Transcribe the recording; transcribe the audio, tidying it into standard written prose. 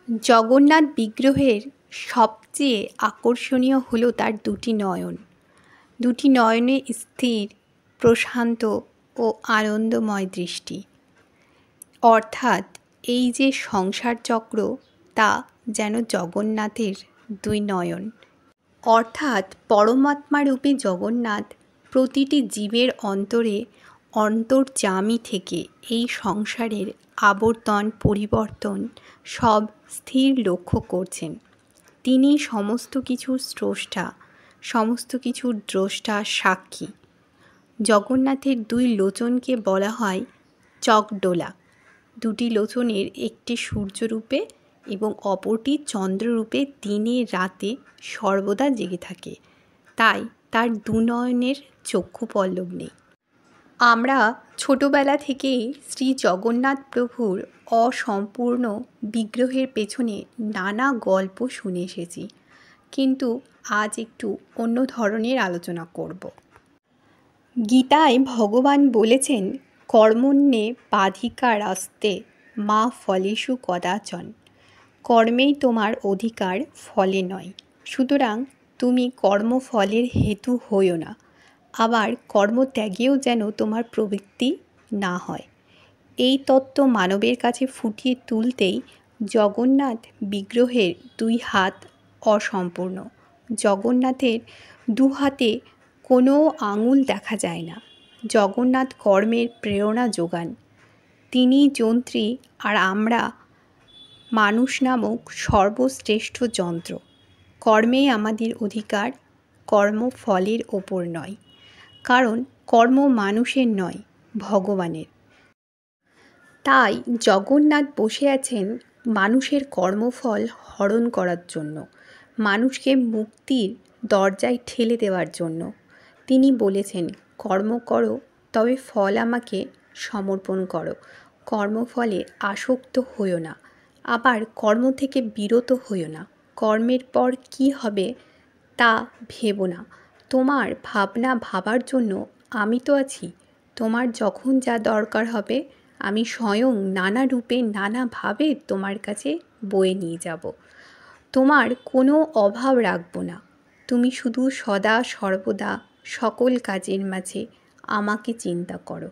জগন্নাথ বিগ্রহের সবচেয়ে আকর্ষণীয় হলো তার দুটি নয়ন। দুটি নয়নে স্থির, প্রশান্ত ও আনন্দময় দৃষ্টি। অর্থাৎ এই যে সংসার চক্র, তা যেন জগন্নাথের দুই নয়ন। অর্থাৎ পরমাত্মারূপী জগন্নাথ প্রতিটি জীবের অন্তরে অন্তর্যামী থেকে এই সংসারের আবর্তন পরিবর্তন সব স্থির লক্ষ্য করছেন। তিনি সমস্ত কিছুর স্রষ্টা, সমস্ত কিছুর দ্রষ্টা, সাক্ষী। জগন্নাথের দুই লোচনকে বলা হয় চকডোলা। দুটি লোচনের একটি সূর্যরূপে এবং অপরটি চন্দ্ররূপে দিনে রাতে সর্বদা জেগে থাকে, তাই তার দুনয়নের চক্ষুপল্লব নেই। আমরা ছোটবেলা থেকেই শ্রী জগন্নাথ প্রভুর অসম্পূর্ণ বিগ্রহের পেছনে নানা গল্প শুনে এসেছি, কিন্তু আজ একটু অন্য ধরনের আলোচনা করব। গীতায় ভগবান বলেছেন, কর্মণ্যে বাধিকারাস্তে মা ফলেষু কদাচন। কর্মেই তোমার অধিকার, ফলে নয়। সুতরাং তুমি কর্মফলের হেতু হইও না, আবার কর্মত্যাগেও যেন তোমার প্রবৃত্তি না হয়। এই তত্ত্ব মানবের কাছে ফুটিয়ে তুলতেই জগন্নাথ বিগ্রহের দুই হাত অসম্পূর্ণ। জগন্নাথের দু হাতে কোনো আঙুল দেখা যায় না। জগন্নাথ কর্মের প্রেরণা যোগান। তিনি যন্ত্রী, আর আমরা মানুষ নামক সর্বশ্রেষ্ঠ যন্ত্র। কর্মেই আমাদের অধিকার, কর্মফলের ওপর নয়। কারণ কর্ম মানুষের নয়, ভগবানের। তাই জগন্নাথ বসে আছেন মানুষের কর্মফল হরণ করার জন্য, মানুষকে মুক্তির দরজায় ঠেলে দেওয়ার জন্য। তিনি বলেছেন, কর্ম করো, তবে ফল আমাকে সমর্পণ করো। কর্মফলে আসক্ত হইও না, আবার কর্ম থেকে বিরত হইও না। কর্মের পর কি হবে তা ভেবো না। তোমার ভাবনা ভাবার জন্য আমি তো আছি। তোমার যখন যা দরকার হবে, আমি স্বয়ং নানা রূপে নানাভাবে তোমার কাছে বয়ে নিয়ে যাব। তোমার কোনো অভাব রাখবো না। তুমি শুধু সদা সর্বদা সকল কাজের মাঝে আমাকে চিন্তা করো।